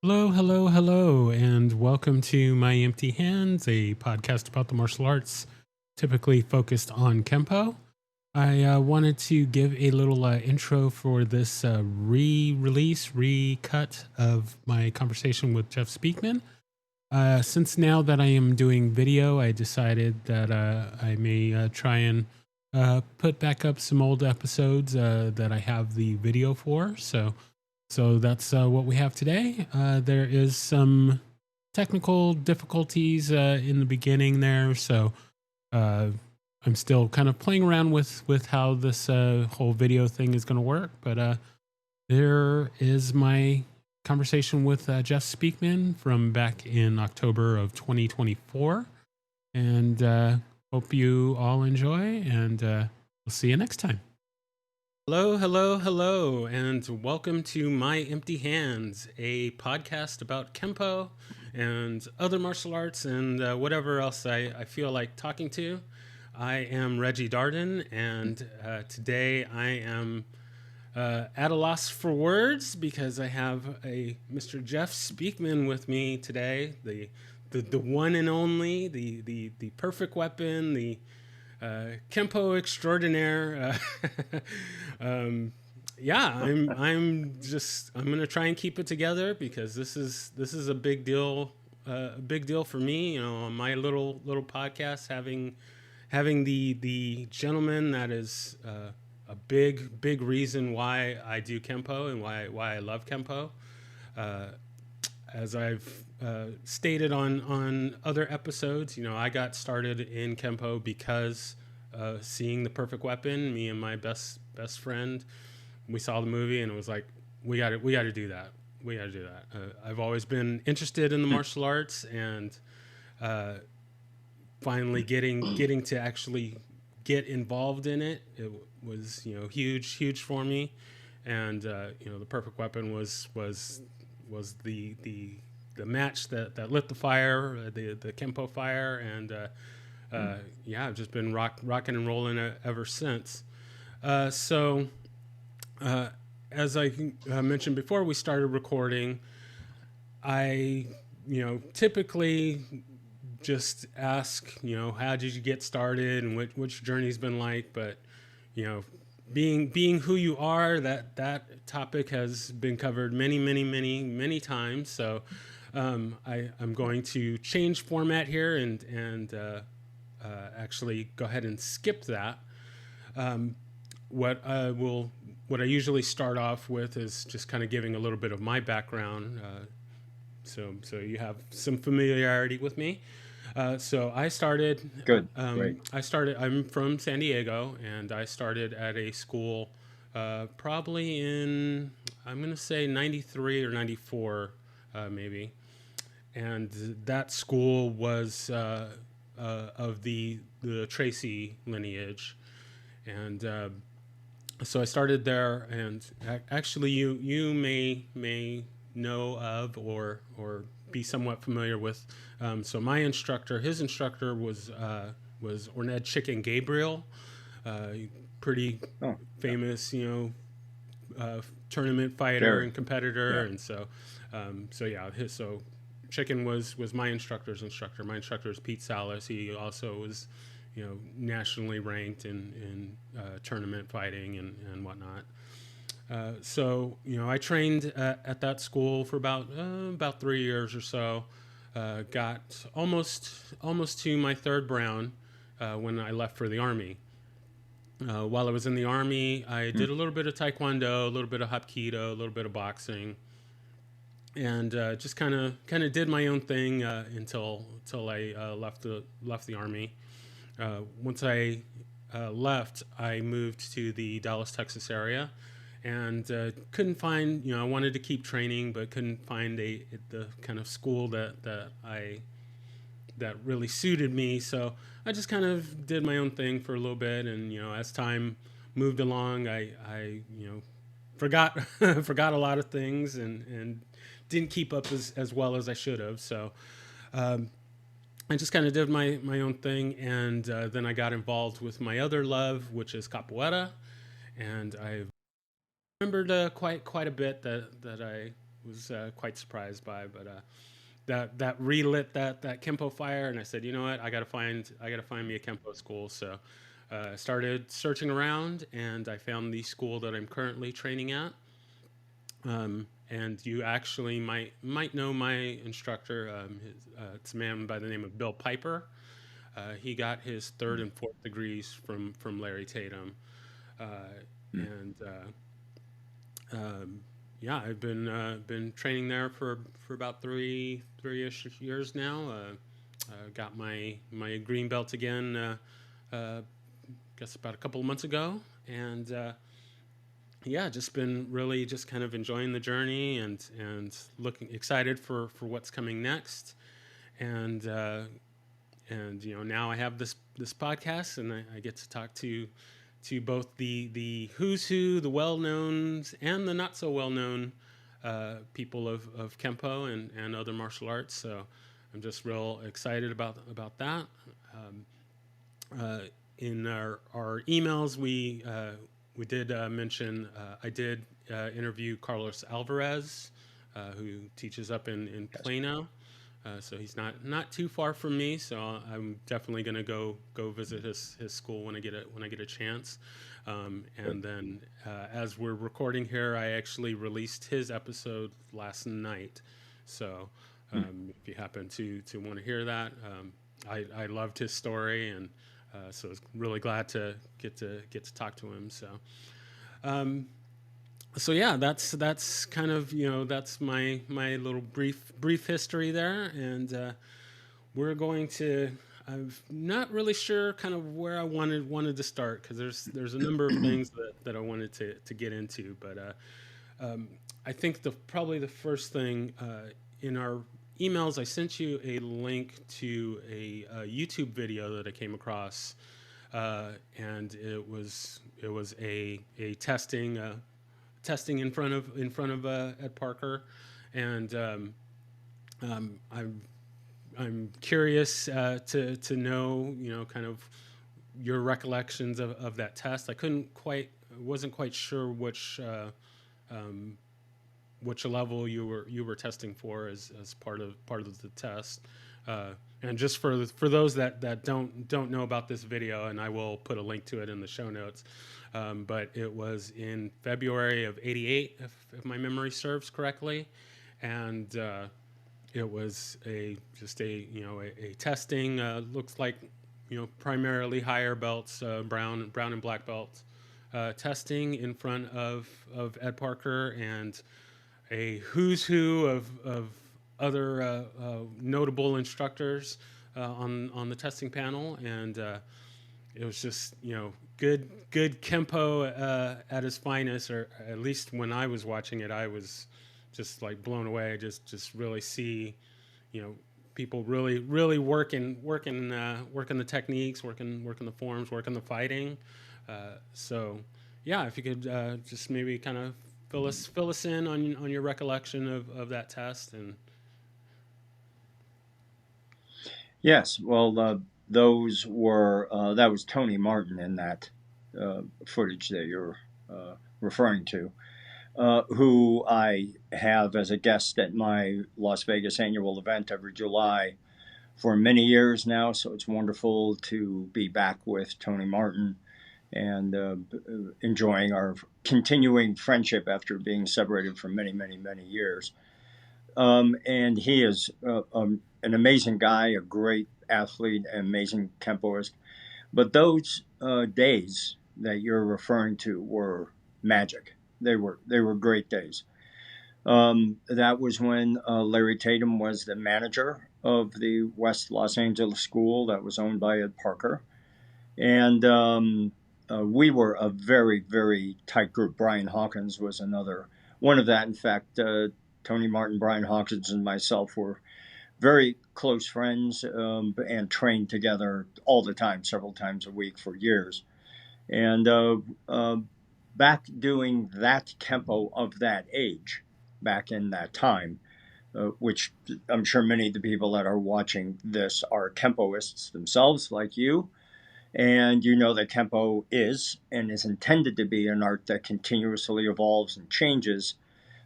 Hello, hello, hello, and welcome to My Empty Hands, a podcast about the martial arts, typically focused on Kempo. I wanted to give a little intro for this recut of my conversation with Jeff Speakman. Since now that I am doing video, I decided that I may try and put back up some old episodes that I have the video for. So that's what we have today. There is some technical difficulties in the beginning there, so I'm still kind of playing around with how this whole video thing is going to work. But there is my conversation with Jeff Speakman from back in October of 2024, and hope you all enjoy. And we'll see you next time. Hello, hello, hello, and welcome to My Empty Hands, a podcast about Kempo and other martial arts and whatever else I feel like talking to. I am Reggie Darden, and today I am at a loss for words because I have a Mr. Jeff Speakman with me today, the one and only, the perfect weapon, the Kempo extraordinaire. I'm gonna try and keep it together because this is a big deal, for me. You know, on my little podcast, having the gentleman that is a big reason why I do Kempo and why I love Kempo. As I've stated on other episodes, you know, I got started in Kempo because seeing The Perfect Weapon. Me and my best friend, we saw the movie and it was like, we got to do that. We got to do that. I've always been interested in the martial arts, and finally getting to actually get involved in it. It was, you know, huge for me, and you know, The Perfect Weapon was the match that lit the fire, the Kempo fire, and I've just been rocking and rolling ever since. So as I mentioned before we started recording, I, you know, typically just ask, you know, how did you get started and what your journey's been like, but, you know, being who you are, that topic has been covered many times. So I'm going to change format here and actually go ahead and skip that. What I usually start off with is just kind of giving a little bit of my background, so you have some familiarity with me. So I started. Good. Great. I'm from San Diego, and I started at a school probably in, I'm going to say 93 or 94, maybe. And that school was of the Tracy lineage, and so I started there. And actually, you may know of or be somewhat familiar with. So my instructor, his instructor was Orned Chicken Gabriel, pretty famous, you know, tournament fighter and competitor, and so Chicken was my instructor's instructor. My instructor is Pete Salas. He also was, you know, nationally ranked in tournament fighting and whatnot. So, you know, I trained at that school for about 3 years or so. Got almost to my third brown when I left for the Army. While I was in the Army, I did a little bit of Taekwondo, a little bit of Hapkido, a little bit of boxing, and just kind of did my own thing until I left the Army. Once I left, I moved to the Dallas, Texas area, and couldn't find, you know, I wanted to keep training, but couldn't find the kind of school that really suited me. So I just kind of did my own thing for a little bit, and, you know, as time moved along, I you know, forgot forgot a lot of things and didn't keep up as well as I should have. So I just kind of did my own thing, and then I got involved with my other love, which is capoeira, and I remembered quite a bit that I was quite surprised by. But that relit that Kempo fire, and I said, you know what, I gotta find me a Kempo school. So I started searching around, and I found the school that I'm currently training at. And you actually might know my instructor. It's a man by the name of Bill Piper. He got his third and fourth degrees from Larry Tatum, uh, and yeah, I've been training there for about three-ish years now. Got my green belt again. Guess about a couple of months ago, and yeah, just been really just kind of enjoying the journey and looking excited for what's coming next, and now I have this podcast, and I get to talk to both the who's who, the well knowns, and the not so well known people of Kempo and other martial arts. So I'm just real excited about that. Uh, in our emails, we did mention I did interview Carlos Alvarez, who teaches up in Plano. So he's not too far from me. So I'm definitely going to go visit his school when I get a chance. And then as we're recording here, I actually released his episode last night. So if you happen to want to hear that, I loved his story, and so I was really glad to get to talk to him. So yeah, that's kind of that's my little brief history there, and we're going to. I'm not really sure kind of where I wanted to start, because there's a number of things that I wanted to get into, but I think probably the first thing in our emails, I sent you a link to a YouTube video that I came across, and it was a testing in front of Ed Parker, and I'm curious to know kind of your recollections of that test. Wasn't quite sure which level you were testing for as part of the test. And just for those that don't know about this video, and I will put a link to it in the show notes, but it was in February of '88, if my memory serves correctly, and it was a testing. Looks like primarily higher belts, brown and black belts, testing in front of Ed Parker and a who's who of other notable instructors on the testing panel, and it was just good Kempo at his finest, or at least when I was watching it, I was just like blown away. Just really see people really working the techniques, working the forms, working the fighting. So yeah, if you could just maybe kind of fill us in on your recollection of that test. And Yes, well, those were that was Tony Martin in that footage that you're referring to, who I have as a guest at my Las Vegas annual event every July for many years now. So it's wonderful to be back with Tony Martin and enjoying our continuing friendship after being separated for many years. And he is an amazing guy, a great athlete, an amazing tempoist. But those days that you're referring to were magic. They were great days. That was when Larry Tatum was the manager of the West Los Angeles school that was owned by Ed Parker, and we were a very tight group. Brian Hawkins was another one of that. In fact, Tony Martin, Brian Hawkins, and myself were very close friends and trained together all the time, several times a week for years. And back doing that tempo of that age, back in that time, which I'm sure many of the people that are watching this are tempoists themselves, like you. And you know that tempo is and is intended to be an art that continuously evolves and changes.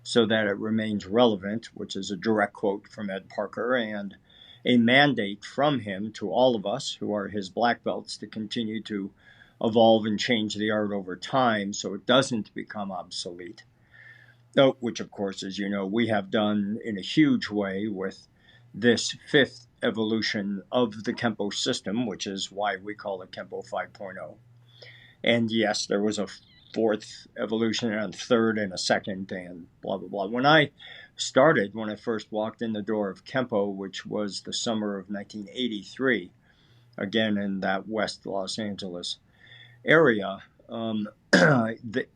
so that it remains relevant, which is a direct quote from Ed Parker, and a mandate from him to all of us who are his black belts to continue to evolve and change the art over time so it doesn't become obsolete. Which, of course, as you know, we have done in a huge way with this fifth evolution of the Kempo system, which is why we call it Kempo 5.0. And yes, there was a fourth evolution and a third and a second and blah, blah, blah. When I first walked in the door of Kempo, which was the summer of 1983, again in that West Los Angeles area,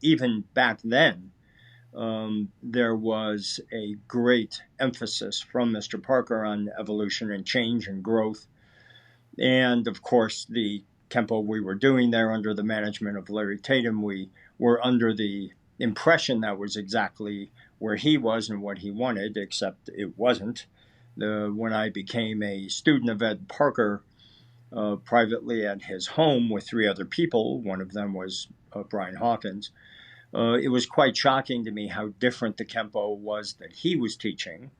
even back then, there was a great emphasis from Mr. Parker on evolution and change and growth. And of course, the Kempo we were doing there under the management of Larry Tatum, we were under the impression that was exactly where he was and what he wanted, except it wasn't. When I became a student of Ed Parker privately at his home with 3 other people, one of them was Brian Hawkins, it was quite shocking to me how different the Kempo was that he was teaching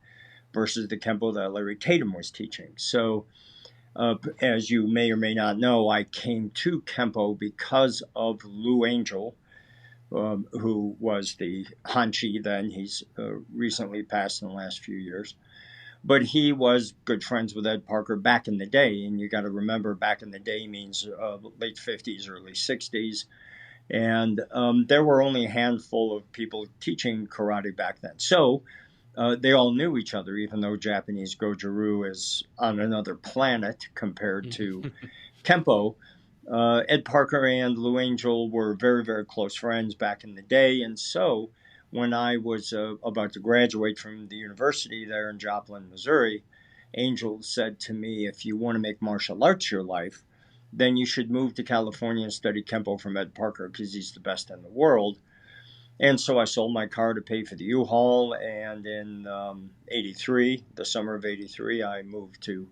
versus the Kempo that Larry Tatum was teaching. So, as you may or may not know, I came to Kempo because of Lou Angel, who was the Hanchi then. He's recently passed in the last few years. But he was good friends with Ed Parker back in the day. And you got to remember, back in the day means late 50s, early 60s. And there were only a handful of people teaching karate back then. So they all knew each other, even though Japanese Goju-Ryu is on another planet compared to Kempo. Ed Parker and Lou Angel were very, very close friends back in the day. And so when I was about to graduate from the university there in Joplin, Missouri, Angel said to me, if you want to make martial arts your life, then you should move to California and study Kempo from Ed Parker because he's the best in the world. And so I sold my car to pay for the U-Haul, and in '83, the summer of '83, I moved to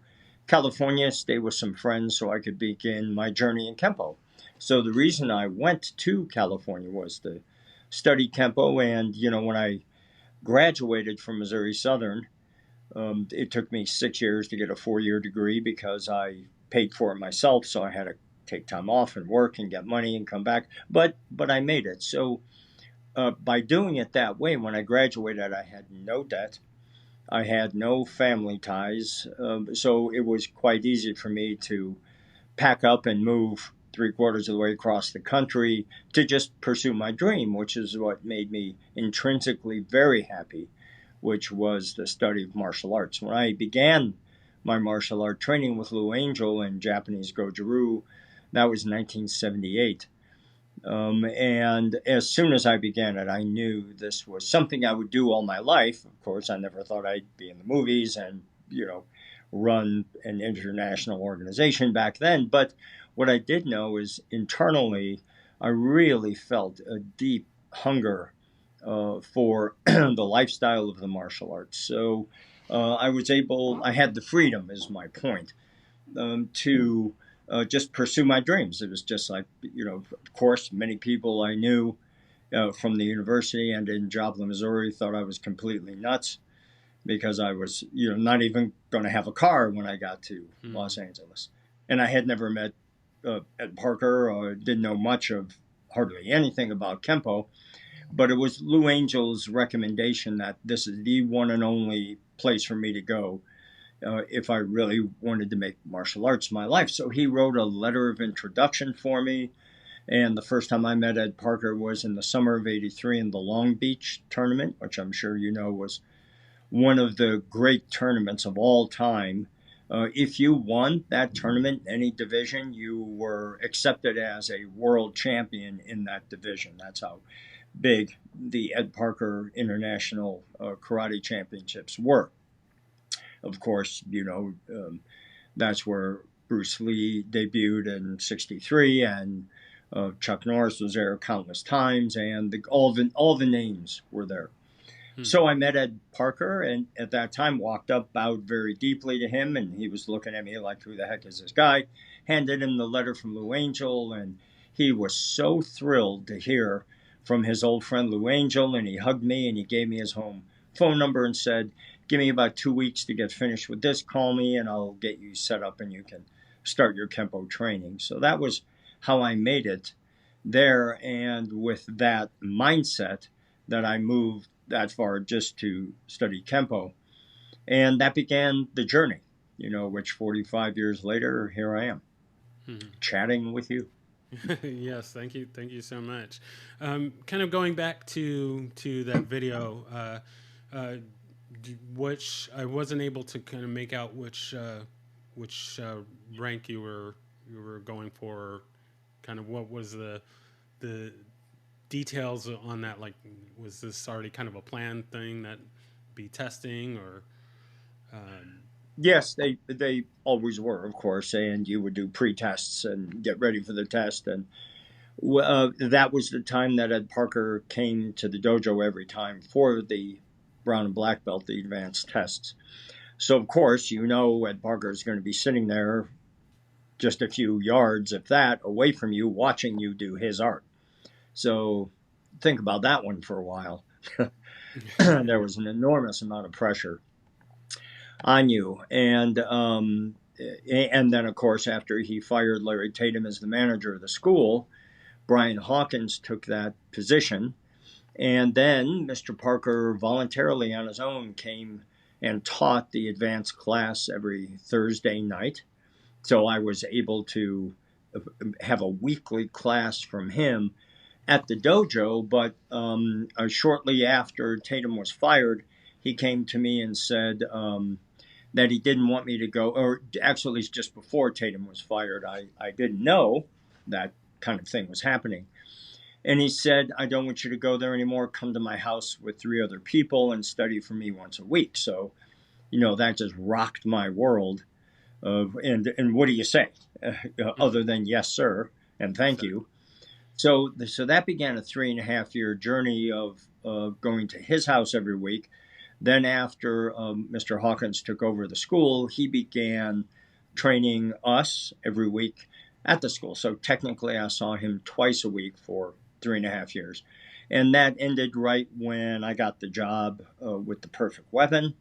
California, stay with some friends so I could begin my journey in Kempo. So the reason I went to California was to study Kempo, and when I graduated from Missouri Southern, it took me 6 years to get a 4-year degree because I paid for it myself, so I had to take time off and work and get money and come back. But I made it. So by doing it that way, when I graduated, I had no debt. I had no family ties. So it was quite easy for me to pack up and move 3/4 of the way across the country to just pursue my dream, which is what made me intrinsically very happy, which was the study of martial arts. When I began my martial art training with Lou Angel and Japanese Goju-Ryu, that was 1978. And as soon as I began it, I knew this was something I would do all my life. Of course, I never thought I'd be in the movies and, run an international organization back then. But what I did know is internally, I really felt a deep hunger for the lifestyle of the martial arts. So I had the freedom, is my point, to just pursue my dreams. It was just like, of course, many people I knew from the university and in Joplin, Missouri, thought I was completely nuts because I was, not even going to have a car when I got to Los Angeles. And I had never met Ed Parker or didn't know much of hardly anything about Kempo. But it was Lou Angel's recommendation that this is the one and only place for me to go if I really wanted to make martial arts my life. So he wrote a letter of introduction for me. And the first time I met Ed Parker was in the summer of '83 in the Long Beach tournament, which I'm sure you know was one of the great tournaments of all time. If you won that tournament, any division, you were accepted as a world champion in that division. That's how big the Ed Parker International Karate Championships were. Of course, that's where Bruce Lee debuted in '63, and Chuck Norris was there countless times, and all the names were there. So I met Ed Parker, and at that time walked up, bowed very deeply to him, and he was looking at me like, who the heck is this guy? Handed him the letter from Lou Angel, and he was so thrilled to hear from his old friend Lou Angel, and he hugged me and he gave me his home phone number and said, give me about 2 weeks to get finished with this, call me and I'll get you set up and you can start your Kempo training. So that was how I made it there, and with that mindset that I moved that far just to study Kempo. And that began the journey, which 45 years later, here I am, chatting with you. Yes, thank you so much. Kind of going back to that video, which I wasn't able to kind of make out which rank you were going for. Kind of what was the details on that? Like, was this already kind of a planned thing that be testing or? Yes, they always were, of course, and you would do pre-tests and get ready for the test. And that was the time that Ed Parker came to the dojo every time for the brown and black belt, the advanced tests. So, of course, Ed Parker is going to be sitting there just a few yards, if that, away from you, watching you do his art. So think about that one for a while. There was an enormous amount of pressure on you. And then, of course, after he fired Larry Tatum as the manager of the school, Brian Hawkins took that position. And then Mr. Parker voluntarily on his own came and taught the advanced class every Thursday night. So I was able to have a weekly class from him at the dojo. But shortly after Tatum was fired, he came to me and said that he didn't want me to go, or actually just before Tatum was fired. I didn't know that kind of thing was happening. And he said, I don't want you to go there anymore. Come to my house with 3 other people and study for me once a week. So, that just rocked my world. And what do you say other than yes, sir, and thank you? So that began a 3.5-year journey of going to his house every week. Then after Mr. Hawkins took over the school, he began training us every week at the school. So technically I saw him twice a week for 3.5 years. And that ended right when I got the job with the Perfect Weapon.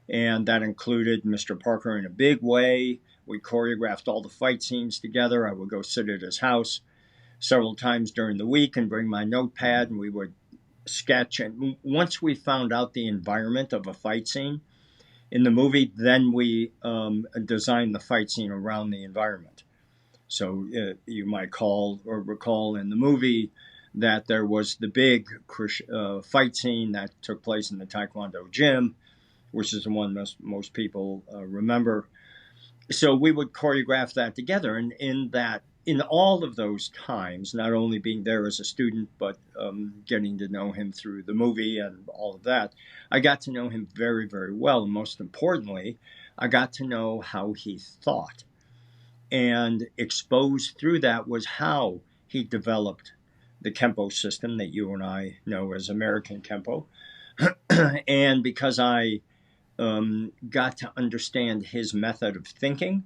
And that included Mr. Parker in a big way. We choreographed all the fight scenes together. I would go sit at his house several times during the week and bring my notepad, and we would sketch. And once we found out the environment of a fight scene in the movie, then we designed the fight scene around the environment. So you might recall in the movie that there was the big fight scene that took place in the Taekwondo gym, which is the one most people remember. So we would choreograph that together. And in all of those times, not only being there as a student, but getting to know him through the movie and all of that, I got to know him very, very well. And most importantly, I got to know how he thought. And exposed through that was how he developed the Kempo system that you and I know as American Kempo. And because I got to understand his method of thinking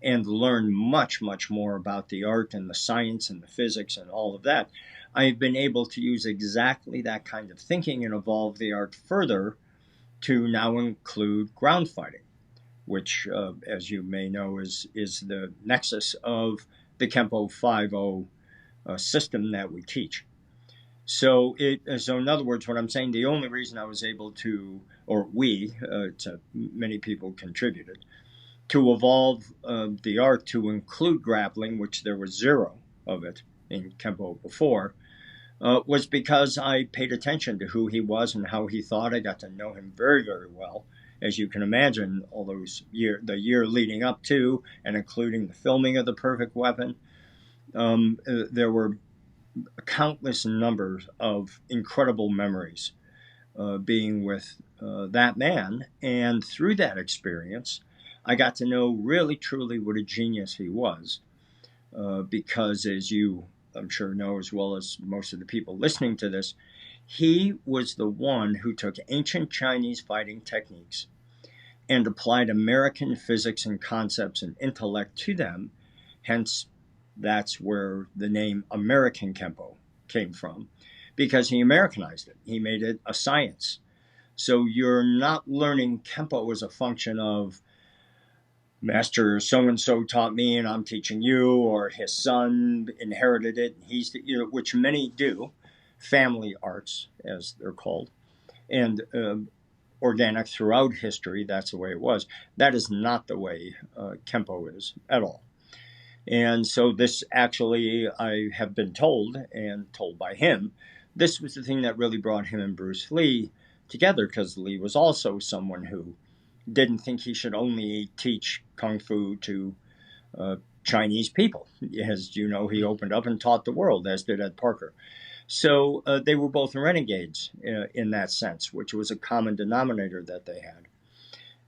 and learn much, much more about the art and the science and the physics and all of that, I've been able to use exactly that kind of thinking and evolve the art further to now include ground fighting, which, as you may know, is the nexus of the Kempo 5.0 system that we teach. So in other words, what I'm saying, the only reason I was able to, or many people contributed, to evolve the art to include grappling, which there was 0 of it in Kempo before, was because I paid attention to who he was and how he thought. I got to know him very, very well. As you can imagine, all the year leading up to and including the filming of The Perfect Weapon, there were countless numbers of incredible memories being with that man. And through that experience, I got to know really, truly what a genius he was. Because as you, I'm sure, know as well as most of the people listening to this, he was the one who took ancient Chinese fighting techniques and applied American physics and concepts and intellect to them. Hence, that's where the name American Kempo came from, because he Americanized it. He made it a science. So you're not learning Kempo as a function of master so-and-so taught me and I'm teaching you, or his son inherited it. Which many do, family arts, as they're called, and organic throughout history. That's the way it was. That is not the way Kempo is at all. And so this actually, I have been told, and told by him, this was the thing that really brought him and Bruce Lee together, because Lee was also someone who didn't think he should only teach Kung Fu to Chinese people. As you know, he opened up and taught the world, as did Ed Parker. So they were both renegades in that sense, which was a common denominator that they had.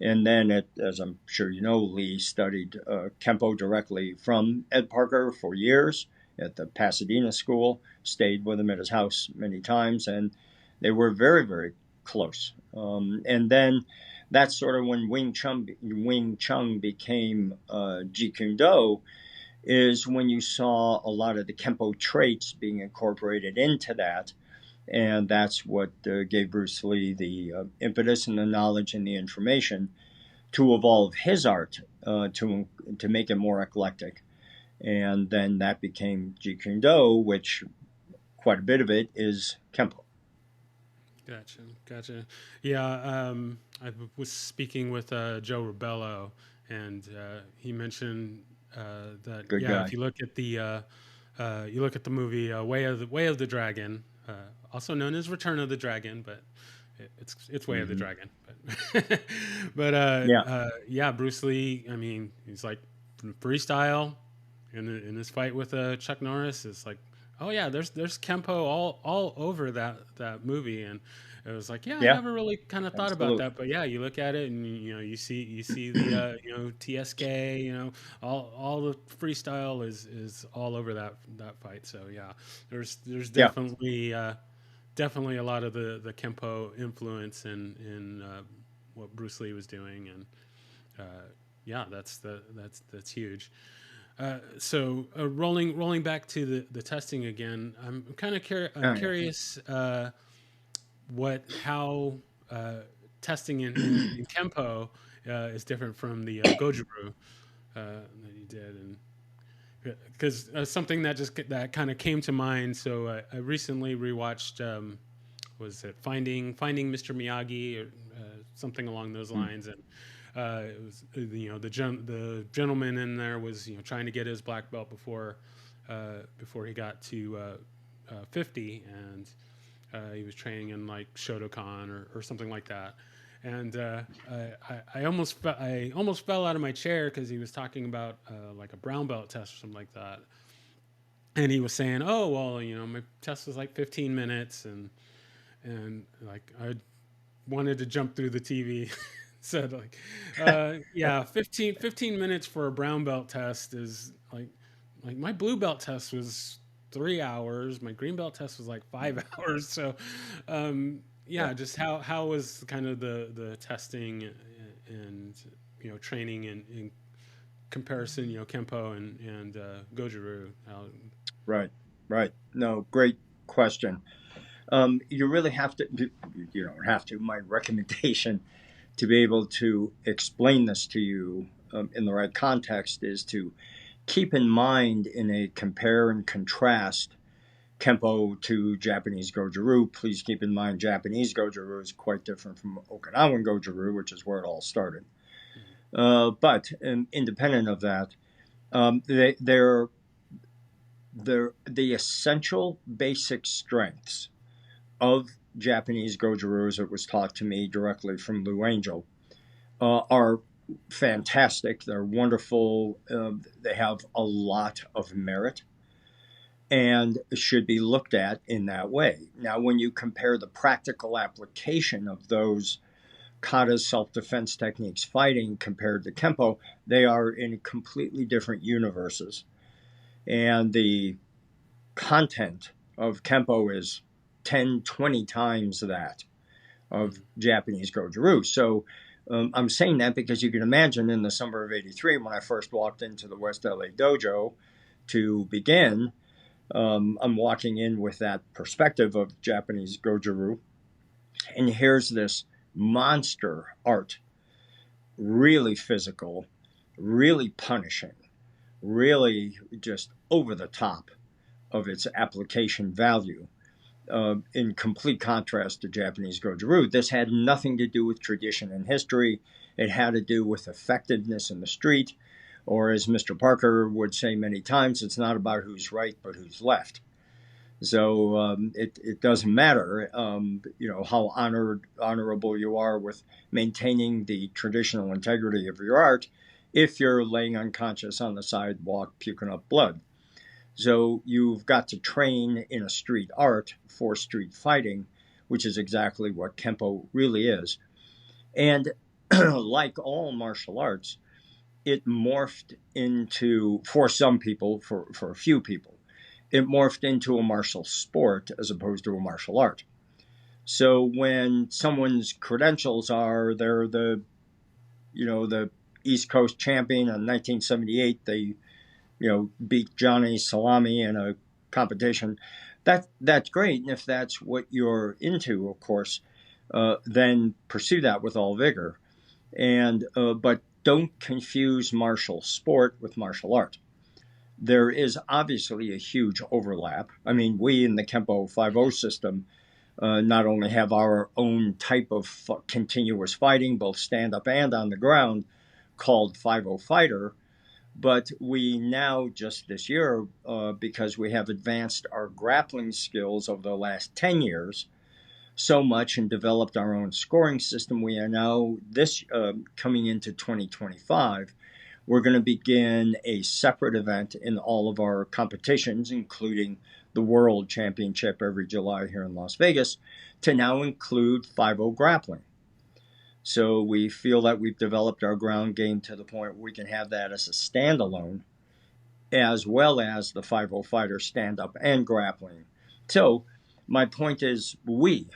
And then, as I'm sure you know, Lee studied Kempo directly from Ed Parker for years at the Pasadena School, stayed with him at his house many times, and they were very, very close. And then that's sort of when Wing Chun became Jeet Kune Do, is when you saw a lot of the Kempo traits being incorporated into that. And that's what gave Bruce Lee the impetus and the knowledge and the information to evolve his art to make it more eclectic. And then that became Jeet Kune Do, which quite a bit of it is Kempo. Gotcha. Yeah, I was speaking with Joe Ribello, and he mentioned that Good guy. if you look at the movie Way of the Dragon, also known as Return of the Dragon, but it's Way of the Dragon. But Bruce Lee. I mean, he's like freestyle in his fight with Chuck Norris. It's like, oh yeah, there's Kempo all over that movie, and it was like, I never really kind of thought about that, but you look at it and you see the TSK, all the freestyle is all over that fight. So there's definitely definitely a lot of the Kempo influence in what Bruce Lee was doing, and that's huge. So rolling back to the testing again, I'm kind of curious how testing in Kempo is different from the Goju-Ryu that you did, and because something that kind of came to mind. So I recently rewatched was it Finding Mr. Miyagi, or something along those lines, and it was the gentleman in there was trying to get his black belt before he got to 50, and he was training in like Shotokan or something like that. And I almost fell out of my chair because he was talking about like a brown belt test or something like that. And he was saying, "Oh well, my test was like 15 minutes," and like I wanted to jump through the TV. Said like, 15 minutes for a brown belt test is like my blue belt test was 3 hours. My green belt test was like 5 hours. So, just how was kind of the testing and training in comparison, Kempo and Goju-Ryu? Right. No, great question. You really have to. You don't have to. My recommendation to be able to explain this to you in the right context is to keep in mind, in a compare and contrast Kempo to Japanese Goju-Ryu. Please keep in mind Japanese Goju-Ryu is quite different from Okinawan Goju-Ryu, which is where it all started. But independent of that, they're the essential basic strengths of Japanese Goju-Ryu, as it was taught to me directly from Lou Angel, are fantastic. They're wonderful. They have a lot of merit and should be looked at in that way. Now, when you compare the practical application of those kata's self-defense techniques fighting compared to Kempo, they are in completely different universes. And the content of Kempo is 10, 20 times that of Japanese Goju-Ryu. So I'm saying that because you can imagine in the summer of '83, when I first walked into the West LA dojo to begin, I'm walking in with that perspective of Japanese Goju-ryu, and here's this monster art, really physical, really punishing, really just over the top of its application value. In complete contrast to Japanese Goju-ryu, this had nothing to do with tradition and history. It had to do with effectiveness in the street, or as Mr. Parker would say many times, it's not about who's right, but who's left. So it doesn't matter, how honorable you are with maintaining the traditional integrity of your art if you're laying unconscious on the sidewalk puking up blood. So you've got to train in a street art for street fighting, which is exactly what Kempo really is. And like all martial arts, it morphed into, for some people, for a few people, it morphed into a martial sport as opposed to a martial art. So when someone's credentials are they're the East Coast champion in 1978, they beat Johnny Salami in a competition. That's great, and if that's what you're into, of course, then pursue that with all vigor. And but don't confuse martial sport with martial art. There is obviously a huge overlap. I mean, we in the Kempo 5-0 system not only have our own type of continuous fighting, both stand up and on the ground, called 5-0 Fighter, but we now, just this year, because we have advanced our grappling skills over the last 10 years so much and developed our own scoring system, we are now, coming into 2025, we're going to begin a separate event in all of our competitions, including the World Championship every July here in Las Vegas, to now include 5-0 grappling. So we feel that we've developed our ground game to the point where we can have that as a standalone, as well as the 5-0 fighter stand-up and grappling. So my point is we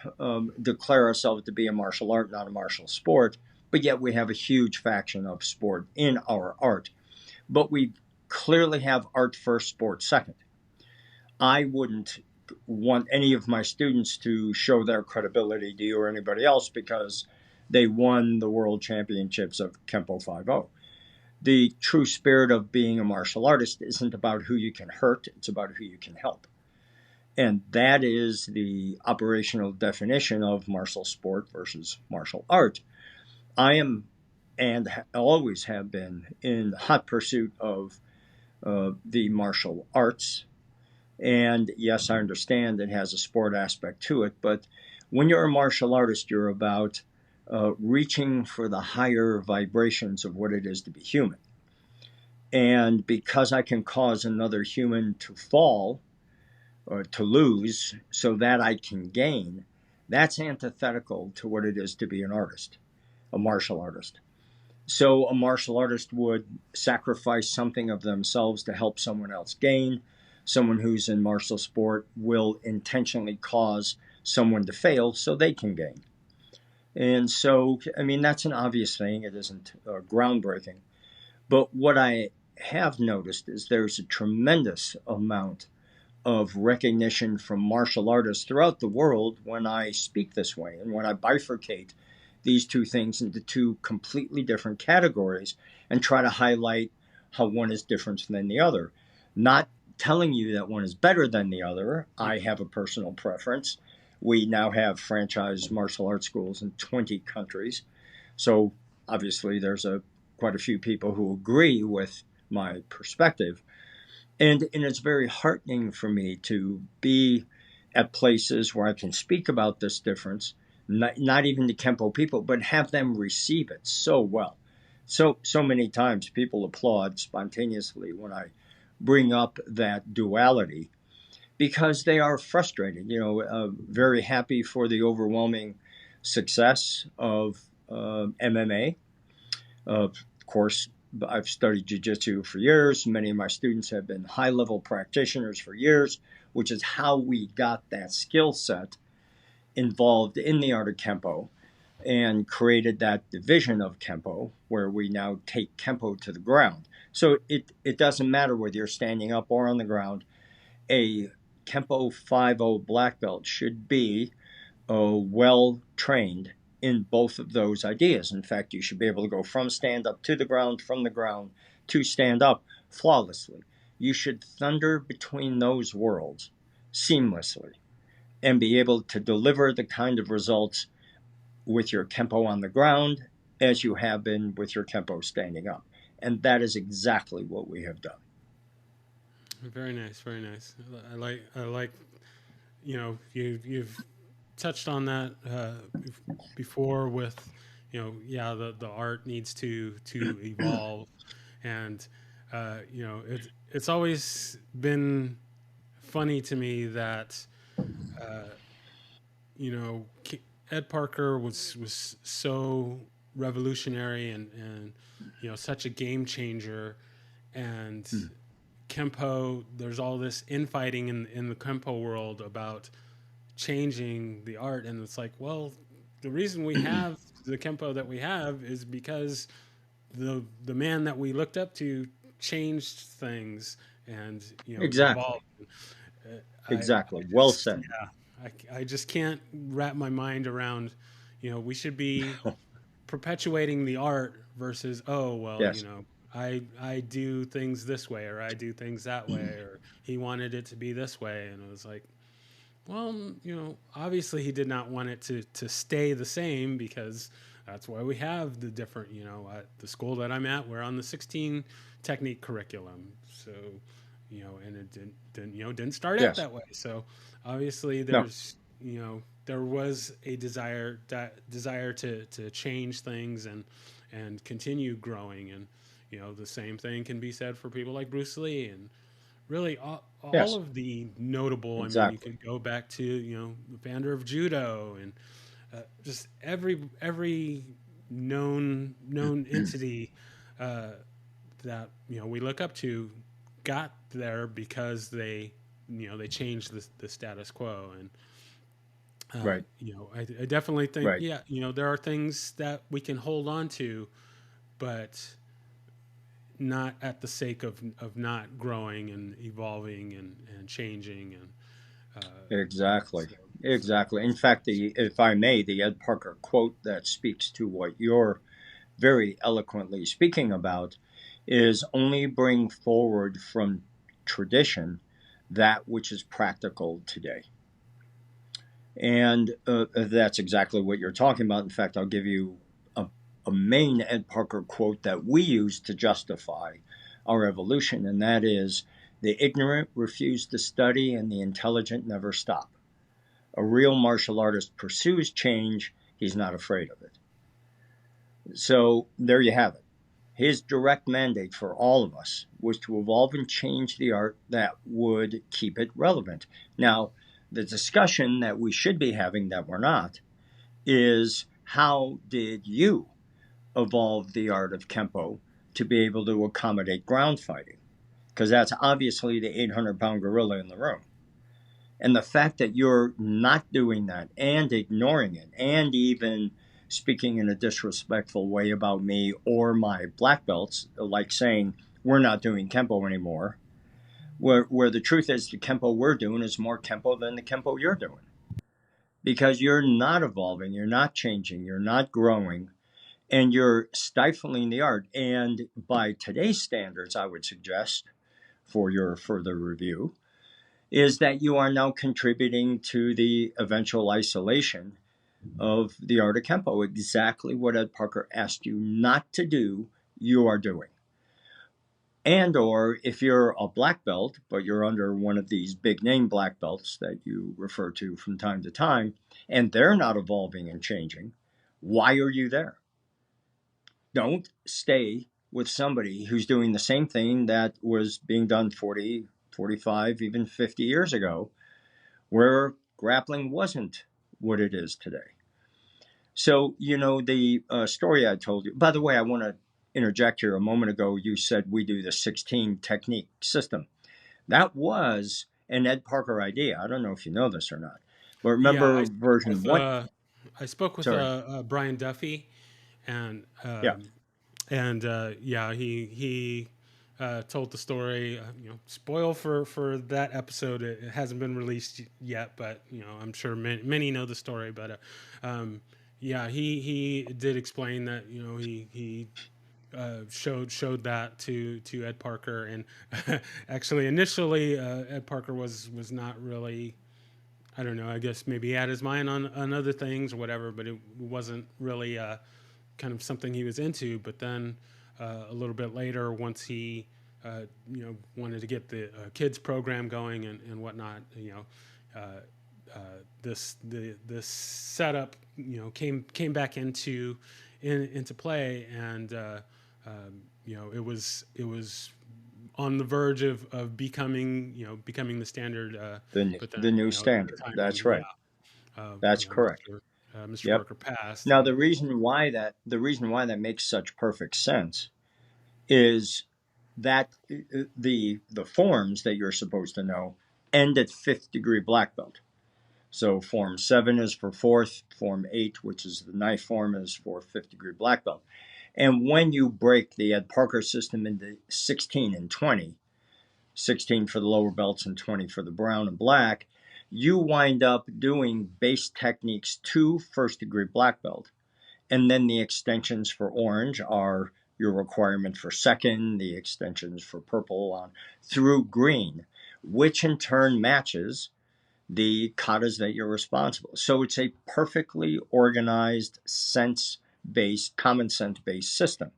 declare ourselves to be a martial art, not a martial sport, but yet we have a huge faction of sport in our art. But we clearly have art first, sport second. I wouldn't want any of my students to show their credibility to you or anybody else because they won the world championships of Kempo 5-0. The true spirit of being a martial artist isn't about who you can hurt, it's about who you can help. And that is the operational definition of martial sport versus martial art. I am and always have been in hot pursuit of the martial arts. And yes, I understand it has a sport aspect to it, but when you're a martial artist, you're about reaching for the higher vibrations of what it is to be human. And because I can cause another human to fall or to lose so that I can gain, that's antithetical to what it is to be an artist, a martial artist. So a martial artist would sacrifice something of themselves to help someone else gain. Someone who's in martial sport will intentionally cause someone to fail so they can gain. And so, I mean, that's an obvious thing. It isn't groundbreaking. But what I have noticed is there's a tremendous amount of recognition from martial artists throughout the world when I speak this way and when I bifurcate these two things into two completely different categories and try to highlight how one is different than the other. Not telling you that one is better than the other. I have a personal preference. We now have franchise martial arts schools in 20 countries. So obviously there's quite a few people who agree with my perspective. And it's very heartening for me to be at places where I can speak about this difference, not even to Kempo people, but have them receive it so well. So many times people applaud spontaneously when I bring up that duality because they are frustrated, very happy for the overwhelming success of MMA. Of course, I've studied jiu-jitsu for years. Many of my students have been high-level practitioners for years, which is how we got that skill set involved in the art of Kempo and created that division of Kempo where we now take Kempo to the ground. So it doesn't matter whether you're standing up or on the ground. a Kempo 5-0 black belt should be well trained in both of those ideas. In fact, you should be able to go from stand up to the ground, from the ground to stand up flawlessly. You should thunder between those worlds seamlessly and be able to deliver the kind of results with your Kempo on the ground as you have been with your Kempo standing up. And that is exactly what we have done. Very nice, very nice. I like, you've touched on that before with, yeah, the art needs to evolve, and it's always been funny to me that uh, you know Ed Parker was so revolutionary and such a game changer, and Hmm. Kempo, there's all this infighting in the Kempo world about changing the art, and it's like, well, the reason we have the Kempo that we have is because the man that we looked up to changed things and Exactly. evolved. I Exactly. Well just, said. yeah, I just can't wrap my mind around, we should be perpetuating the art versus, oh well, Yes. I do things this way or I do things that way, or he wanted it to be this way, and it was like, well, obviously he did not want it to stay the same, because that's why we have the different, at the school that I'm at, we're on the 16 technique curriculum. So, and it didn't start out Yes. that way. So obviously No. there was a desire to change things and continue growing. And, the same thing can be said for people like Bruce Lee, and really all Yes. of the notable. I mean, you Exactly. could go back to the founder of judo, and just every known entity uh, that we look up to got there because they changed the status quo. And Right. I definitely think, Right. yeah, there are things that we can hold on to, but not at the sake of not growing and evolving and changing, and Exactly. so, Exactly. In fact, if I may, the Ed Parker quote that speaks to what you're very eloquently speaking about is only bring forward from tradition that which is practical today. And that's exactly what you're talking about. In fact, I'll give you a main Ed Parker quote that we use to justify our evolution, and that is, the ignorant refuse to study and the intelligent never stop. A real martial artist pursues change, he's not afraid of it. So there you have it. His direct mandate for all of us was to evolve and change the art that would keep it relevant. Now, the discussion that we should be having that we're not is, how did you evolve the art of Kempo to be able to accommodate ground fighting? Because that's obviously the 800-pound gorilla in the room. And the fact that you're not doing that and ignoring it and even speaking in a disrespectful way about me or my black belts, like saying we're not doing Kempo anymore, where the truth is the Kempo we're doing is more Kempo than the Kempo you're doing. Because you're not evolving, you're not changing, you're not growing, and you're stifling the art. And by today's standards, I would suggest for your further review, is that you are now contributing to the eventual isolation of the art of Kempo. Exactly what Ed Parker asked you not to do, you are doing. And or if you're a black belt, but you're under one of these big name black belts that you refer to from time to time, and they're not evolving and changing, why are you there? Don't stay with somebody who's doing the same thing that was being done 40, 45, even 50 years ago, where grappling wasn't what it is today. So, the story I told you, by the way, I want to interject here. A moment ago, you said we do the 16 technique system. That was an Ed Parker idea. I don't know if you know this or not, but yeah, remember version one? I spoke with Sorry. Brian Duffy, and Yeah. yeah, he told the story. Spoil for that episode. It hasn't been released yet, but I'm sure many know the story. But yeah, he did explain that he showed that to Ed Parker, and actually initially Ed Parker was not really. I don't know. I guess maybe he had his mind on other things or whatever, but it wasn't really kind of something he was into. But then a little bit later, once he wanted to get the kids program going and whatnot, this setup came back into play, and it was on the verge of becoming the standard. But The then new at the standard. time That's right. That's correct. Mr. Yep. Parker passed, Now and the reason why that makes such perfect sense is that the forms that you're supposed to know end at fifth degree black belt. So Form 7 is for fourth, Form 8, which is the knife form, is for fifth degree black belt. And when you break the Ed Parker system into 16 and 20, 16 for the lower belts and 20 for the brown and black, you wind up doing base techniques to first degree black belt. And then the extensions for orange are your requirement for second, the extensions for purple on through green, which in turn matches the katas that you're responsible. So it's a perfectly organized, sense-based, common sense-based system.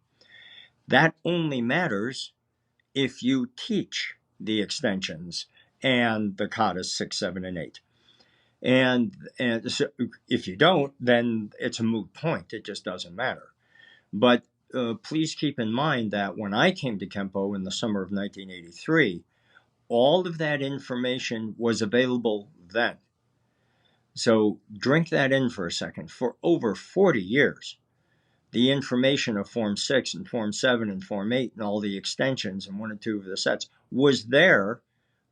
That only matters if you teach the extensions and the katas 6, 7, and 8. And so if you don't, then it's a moot point. It just doesn't matter. But please keep in mind that when I came to Kempo in the summer of 1983, all of that information was available then. So drink that in for a second. For over 40 years, the information of Form 6 and Form 7 and Form 8 and all the extensions and 1 and 2 of the sets was there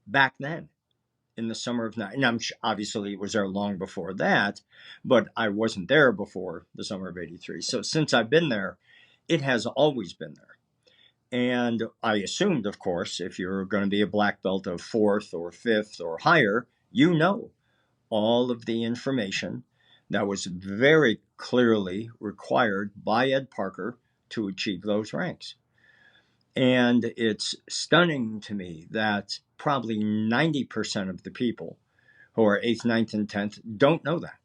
back then in the summer of 9. And obviously it was there long before that, but I wasn't there before the summer of 83. So since I've been there, it has always been there. And I assumed, of course, if you're going to be a black belt of fourth or fifth or higher, you know all of the information that was very clearly required by Ed Parker to achieve those ranks. And it's stunning to me that probably 90% of the people who are 8th, 9th, and 10th don't know that.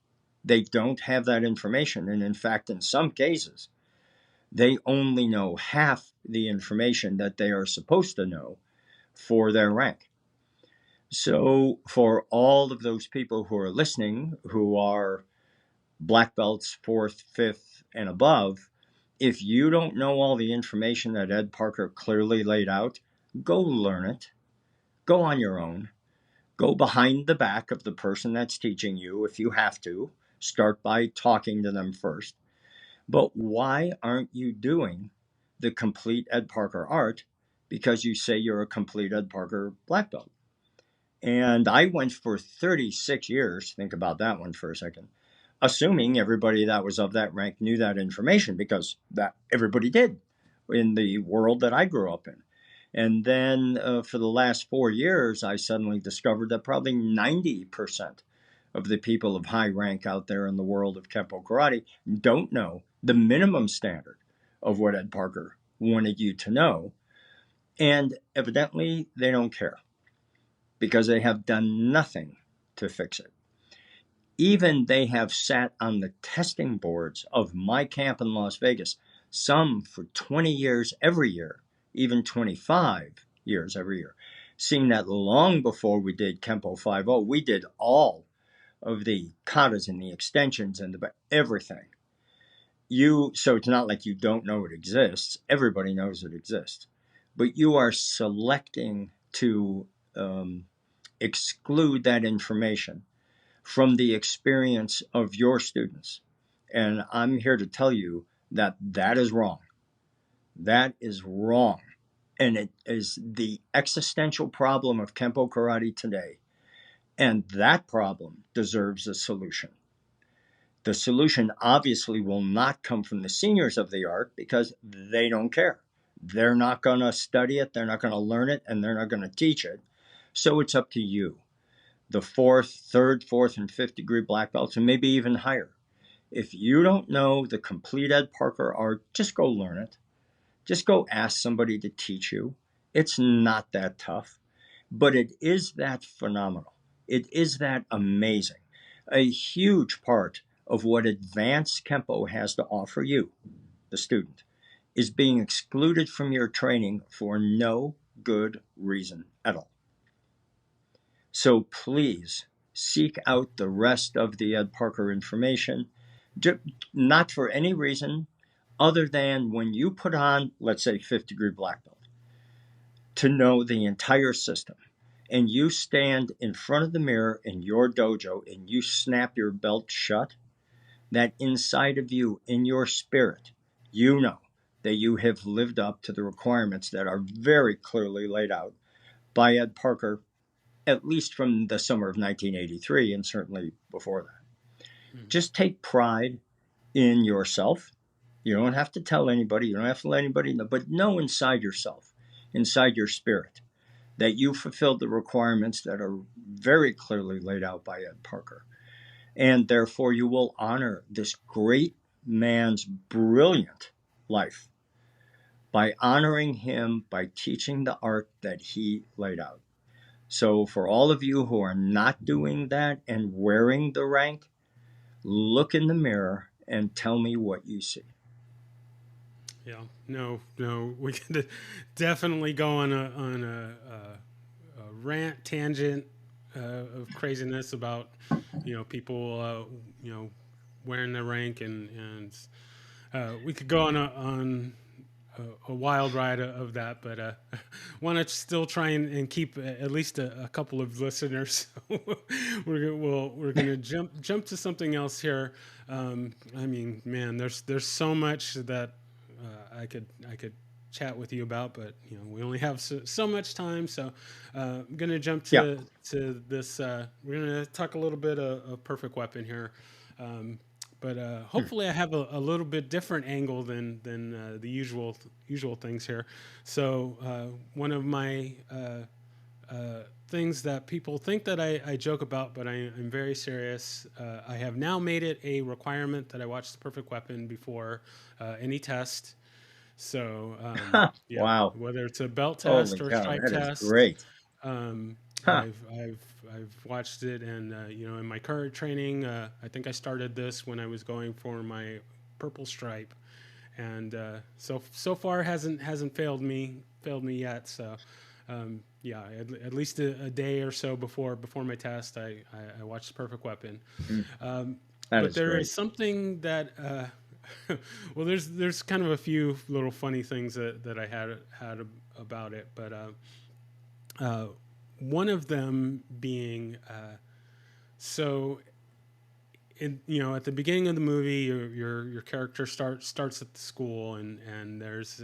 They don't have that information. And in fact, in some cases, they only know half the information that they are supposed to know for their rank. So for all of those people who are listening, who are black belts, 4th, 5th, and above, if you don't know all the information that Ed Parker clearly laid out, go learn it. Go on your own. Go behind the back of the person that's teaching you if you have to. Start by talking to them first. But why aren't you doing the complete Ed Parker art? Because you say you're a complete Ed Parker black belt. And I went for 36 years, think about that one for a second, assuming everybody that was of that rank knew that information, because that everybody did in the world that I grew up in. And then for the last 4 years, I suddenly discovered that probably 90% of the people of high rank out there in the world of Kempo Karate don't know the minimum standard of what Ed Parker wanted you to know. And evidently, they don't care because they have done nothing to fix it. Even they have sat on the testing boards of my camp in Las Vegas, some for 20 years every year, even 25 years every year, seeing that long before we did Kempo 5.0, we did all of the katas and the extensions and everything. So it's not like you don't know it exists. Everybody knows it exists. But you are selecting to exclude that information from the experience of your students. And I'm here to tell you that that is wrong. That is wrong. And it is the existential problem of Kempo Karate today. And that problem deserves a solution. The solution obviously will not come from the seniors of the art because they don't care. They're not going to study it, they're not going to learn it, and they're not going to teach it. So it's up to you. The fourth, third, fourth, and fifth degree black belts, and maybe even higher. If you don't know the complete Ed Parker art, just go learn it. Just go ask somebody to teach you. It's not that tough, but it is that phenomenal. It is that amazing. A huge part of what advanced Kempo has to offer you, the student, is being excluded from your training for no good reason at all. So please seek out the rest of the Ed Parker information, not for any reason other than when you put on, let's say, fifth degree black belt, to know the entire system. And you stand in front of the mirror in your dojo and you snap your belt shut, that inside of you, in your spirit, you know that you have lived up to the requirements that are very clearly laid out by Ed Parker, at least from the summer of 1983 and certainly before that. Just take pride in yourself. You don't have to tell anybody, you don't have to let anybody know, but know inside yourself, inside your spirit, that you fulfilled the requirements that are very clearly laid out by Ed Parker. And therefore, you will honor this great man's brilliant life by honoring him, by teaching the art that he laid out. So, for all of you who are not doing that and wearing the rank, look in the mirror and tell me what you see. Yeah, no, we could definitely go on a rant tangent of craziness about people wearing the rank and we could go on a wild ride of that, but want to still try and keep at least a couple of listeners. We're gonna jump to something else here. I mean, man, there's so much that I could chat with you about, but we only have so much time, so I'm gonna jump Yeah, to this. We're gonna talk a little bit of Perfect Weapon here. But hopefully, I have a little bit different angle than the usual things here. So one of my things that people think that I joke about, but I'm very serious. I have now made it a requirement that I watch The Perfect Weapon before any test. So yeah, wow. whether it's a belt test Holy or a cow, stripe that is test, great. um, Huh. I've watched it, and in my current training, I think I started this when I was going for my purple stripe, and so far hasn't failed me yet. So yeah, at least a day or so before my test, I watched Perfect Weapon. Mm, that But is there great. is something that well, there's kind of a few little funny things that I had about it, but uh, one of them being so at the beginning of the movie, your character starts at the school, and there's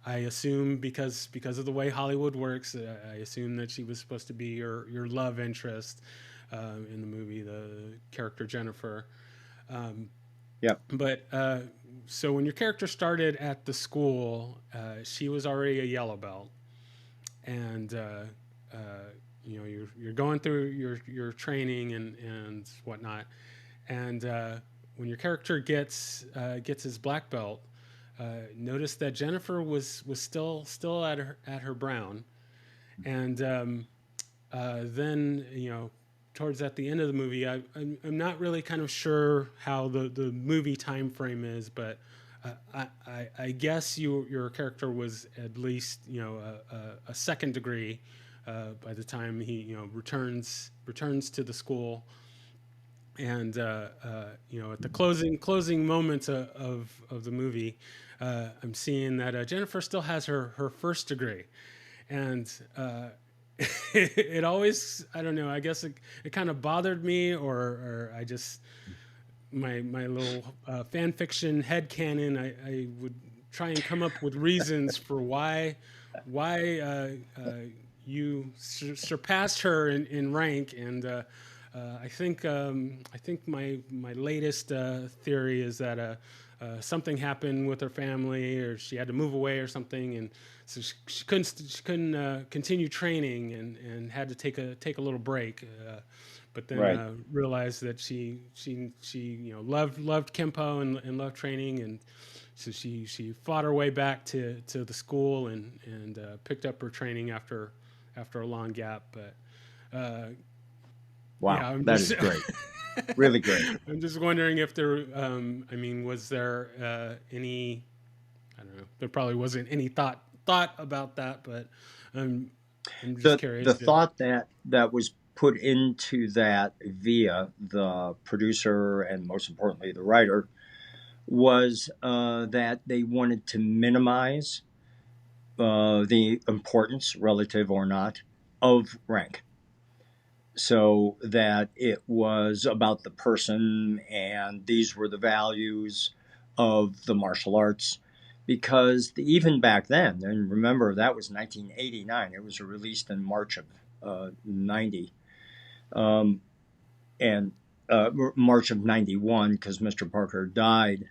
I assume because of the way Hollywood works, I assume that she was supposed to be your love interest in the movie, the character Jennifer. Um, Yep. but so when your character started at the school, she was already a yellow belt, and uh, you're going through your training and whatnot, and when your character gets his black belt, notice that Jennifer was still at her brown, and then towards at the end of the movie, I'm not really kind of sure how the movie time frame is, but I guess your character was at least a second degree by the time he returns to the school, and at the closing moments of the movie, I'm seeing that Jennifer still has her first degree, and it always, I don't know, I guess it kind of bothered me, or I just my little fan fiction head canon, I would try and come up with reasons for why you surpassed her in rank, and I think my latest theory is that something happened with her family, or she had to move away or something, and so she couldn't continue training, and had to take a little break. But then Right. realized that she loved Kempo, and loved training, and so she fought her way back to the school, and picked up her training after a long gap. But Wow. yeah, I'm That just is great. Really great. I'm just wondering if there, I mean, was there any? I don't know. There probably wasn't any thought about that, but um, I'm just The curious. If, thought that was put into that via the producer and most importantly the writer was that they wanted to minimize the importance, relative or not, of rank. So that it was about the person and these were the values of the martial arts. Because even back then, and remember that was 1989, it was released in March of 90, um, and March of 91, because Mr. Parker died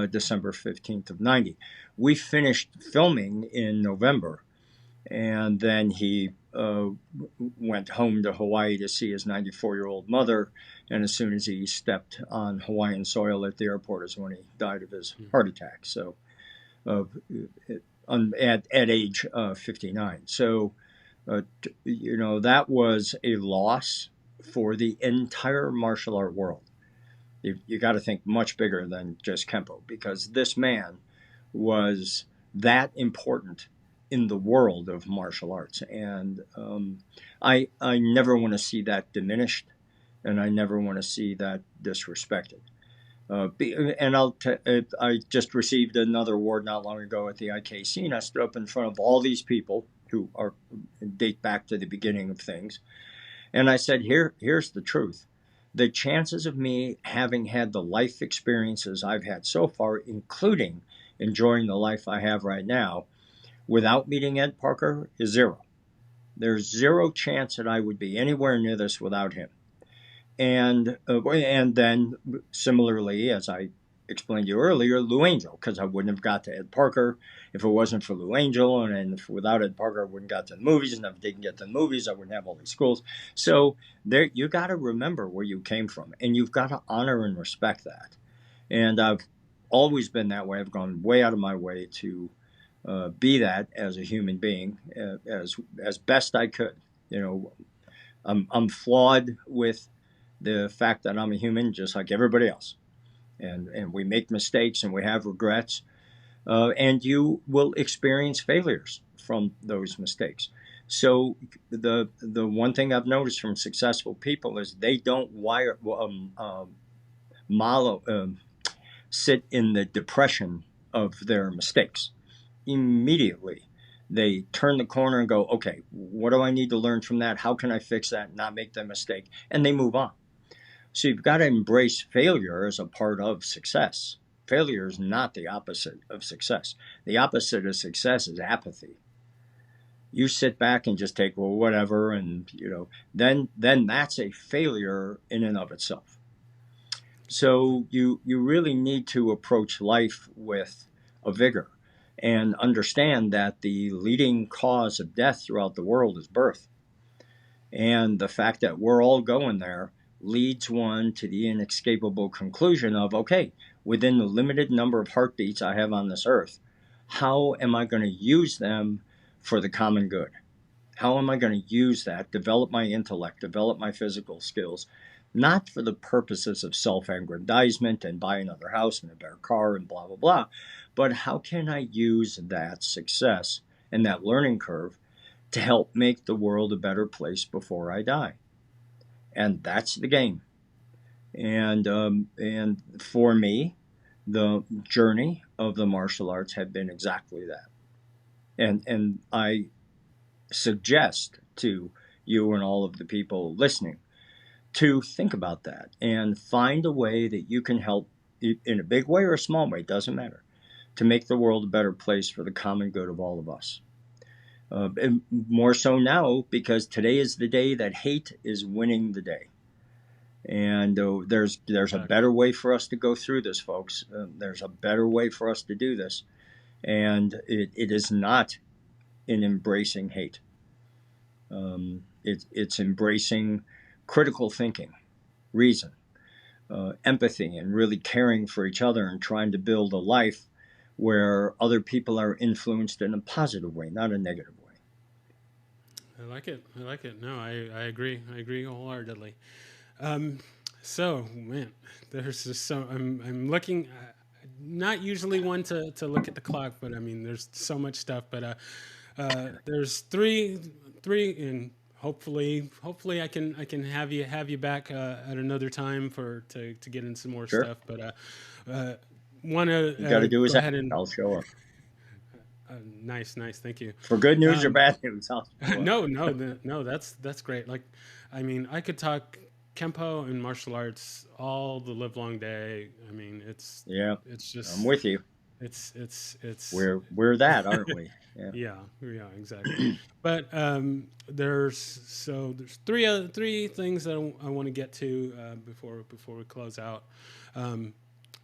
December 15th of 90. We finished filming in November, and then he went home to Hawaii to see his 94-year-old mother. And as soon as he stepped on Hawaiian soil at the airport is when he died of his heart attack. So, uh, at age 59. So, that was a loss for the entire martial art world. You got to think much bigger than just Kempo, because this man was that important in the world of martial arts. And I never want to see that diminished, and I never want to see that disrespected. And I just received another award not long ago at the IKC, and I stood up in front of all these people who date back to the beginning of things, and I said, here's the truth. The chances of me having had the life experiences I've had so far, including enjoying the life I have right now, without meeting Ed Parker, is zero. There's zero chance that I would be anywhere near this without him. And then similarly, as I explained to you earlier, Lou Angel, because I wouldn't have got to Ed Parker if it wasn't for Lou Angel, and if without Ed Parker, I wouldn't got to the movies, and if I didn't get to the movies, I wouldn't have all these schools. So there, you got to remember where you came from, and you've got to honor and respect that. And I've always been that way. I've gone way out of my way to be that as a human being, as best I could. You know, I'm flawed with the fact that I'm a human just like everybody else. And we make mistakes and we have regrets. And you will experience failures from those mistakes. So the one thing I've noticed from successful people is they don't malo, sit in the depression of their mistakes. Immediately, they turn the corner and go, okay, what do I need to learn from that? How can I fix that, not make that mistake? And they move on. So you've got to embrace failure as a part of success. Failure is not the opposite of success. The opposite of success is apathy. You sit back and just take, well, whatever, and then that's a failure in and of itself. So you really need to approach life with a vigor and understand that the leading cause of death throughout the world is birth. And the fact that we're all going there leads one to the inescapable conclusion of, okay, within the limited number of heartbeats I have on this earth, how am I going to use them for the common good? How am I going to use that, develop my intellect, develop my physical skills, not for the purposes of self-aggrandizement and buy another house and a better car and blah, blah, blah, but how can I use that success and that learning curve to help make the world a better place before I die? And that's the game. And for me, the journey of the martial arts had been exactly that. And I suggest to you and all of the people listening to think about that and find a way that you can help, in a big way or a small way, doesn't matter, to make the world a better place for the common good of all of us. And more so now, because today is the day that hate is winning the day. And there's a Exactly. better way for us to go through this, folks. There's a better way for us to do this, and it is not in embracing hate. It's embracing critical thinking, reason, empathy, and really caring for each other and trying to build a life where other people are influenced in a positive way, not a negative way. I like it. I like it. No, I agree. I agree wholeheartedly. Um, so man, there's just so I'm looking. Not usually one to look at the clock, but I mean, there's so much stuff. But there's three, and hopefully I can have you back at another time to get in some more Sure, stuff. But want you got to to do is go ask. ahead and I'll show up nice, thank you. for good news or Um, bad news. I'll show up. no, that's great. Like, I mean, I could talk kempo and martial arts all the live long day. I mean, Yeah, it's I'm just with you. it's We're that, aren't we? Yeah. yeah, exactly. But there's three things that I want to get to before we close out. Um,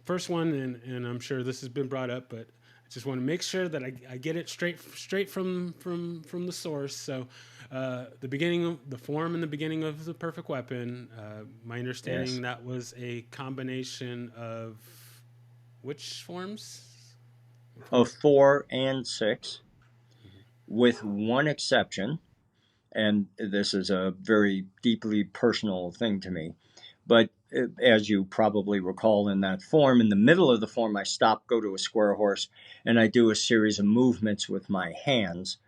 First one, and I'm sure this has been brought up, but I just want to make sure that I get it straight from the source. So, the form in the beginning of the Perfect Weapon. My Yes. understanding that was a combination of which forms? Of For 4 and 6, with one exception, and this is a very deeply personal thing to me. But as you probably recall, in that form, in the middle of the form, I stop, go to a square horse, and I do a series of movements with my hands,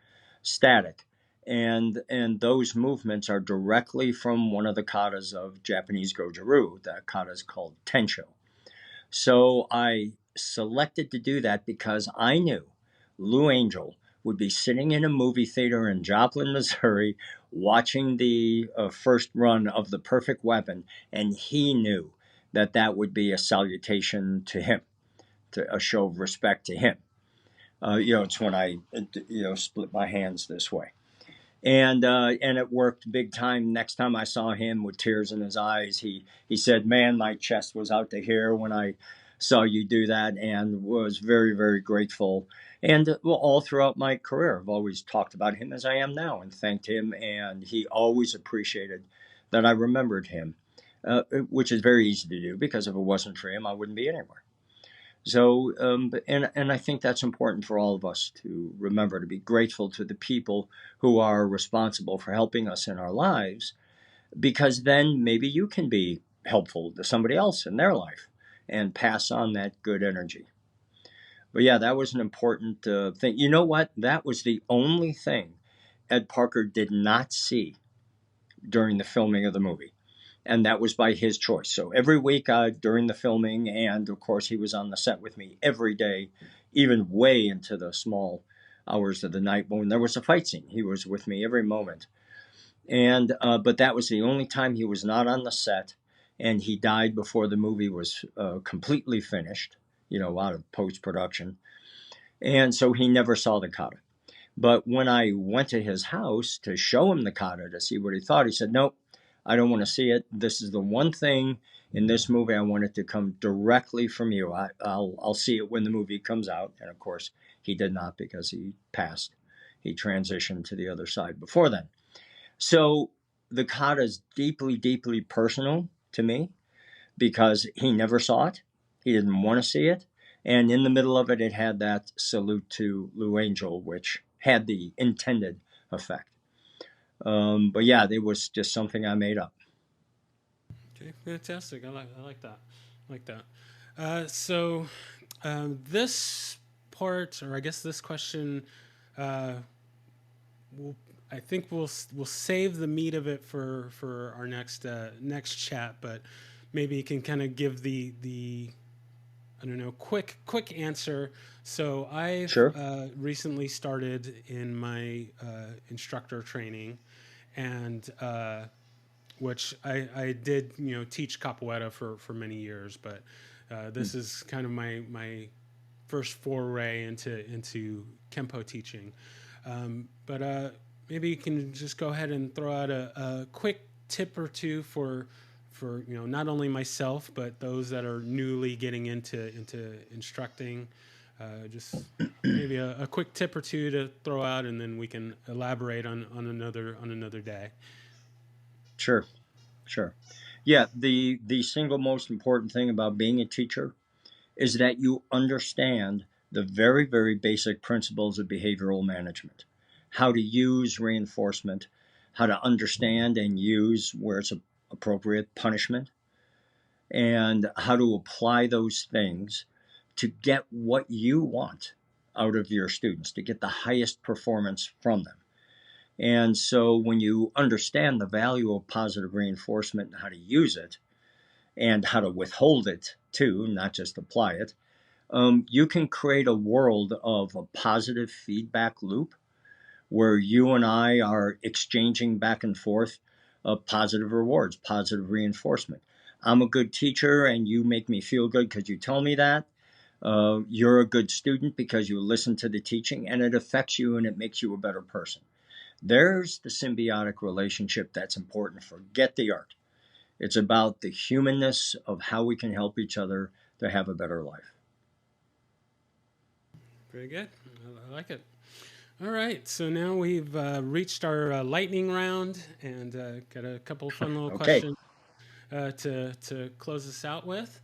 static. And those movements are directly from one of the katas of Japanese Goju-ryu. That kata is called Tensho. So I selected to do that because I knew Lou Angel would be sitting in a movie theater in Joplin, Missouri, watching the first run of The Perfect Weapon, and he knew that that would be a salutation to him, to a show of respect to him. It's when I, split my hands this way. And it worked big time. Next time I saw him with tears in his eyes, he said, "Man, my chest was out to here when I saw you do that," and was very, very grateful. And well, all throughout my career, I've always talked about him as I am now and thanked him, and he always appreciated that I remembered him, which is very easy to do because if it wasn't for him, I wouldn't be anywhere. So, and I think that's important for all of us to remember, to be grateful to the people who are responsible for helping us in our lives, because then maybe you can be helpful to somebody else in their life and pass on that good energy. But yeah, that was an important thing. You know what? That was the only thing Ed Parker did not see during the filming of the movie, and that was by his choice. So every week during the filming, and of course he was on the set with me every day, even way into the small hours of the night when there was a fight scene. He was with me every moment, and but that was the only time he was not on the set, and he died before the movie was completely finished. Out of post production, and so he never saw the kata. But when I went to his house to show him the kata to see what he thought, he said, "Nope, I don't want to see it. This is the one thing in this movie I want it to come directly from you. I'll see it when the movie comes out." And of course, he did not because he passed. He transitioned to the other side before then. So the kata is deeply, deeply personal to me because he never saw it. He didn't want to see it. And in the middle of it, it had that salute to Lou Angel, which had the intended effect. But yeah, it was just something I made up. Okay, fantastic. I like that. I like that. So this part, or I guess this question, uh, we'll, I think we'll save the meat of it for our next chat, but maybe you can kind of give the I don't know, quick answer. So I've Sure. recently started in my instructor training, and which I did, teach capoeira for many years, but Hmm. this is kind of my first foray into kempo teaching. But maybe you can just go ahead and throw out a quick tip or two for not only myself but those that are newly getting into instructing. Just maybe a quick tip or two to throw out, and then we can elaborate on another day. Sure, sure. Yeah, the single most important thing about being a teacher is that you understand the very, very basic principles of behavioral management, how to use reinforcement, how to understand and use where it's appropriate punishment, and how to apply those things to get what you want out of your students, to get the highest performance from them. And so when you understand the value of positive reinforcement and how to use it and how to withhold it too, not just apply it, you can create a world of a positive feedback loop where you and I are exchanging back and forth positive rewards, positive reinforcement. I'm a good teacher and you make me feel good because you tell me that. You're a good student because you listen to the teaching and it affects you and it makes you a better person. There's the symbiotic relationship that's important. Forget the art. It's about the humanness of how we can help each other to have a better life. Very good. I like it. All right, so now we've reached our lightning round and got a couple fun little Okay. questions to close this out with.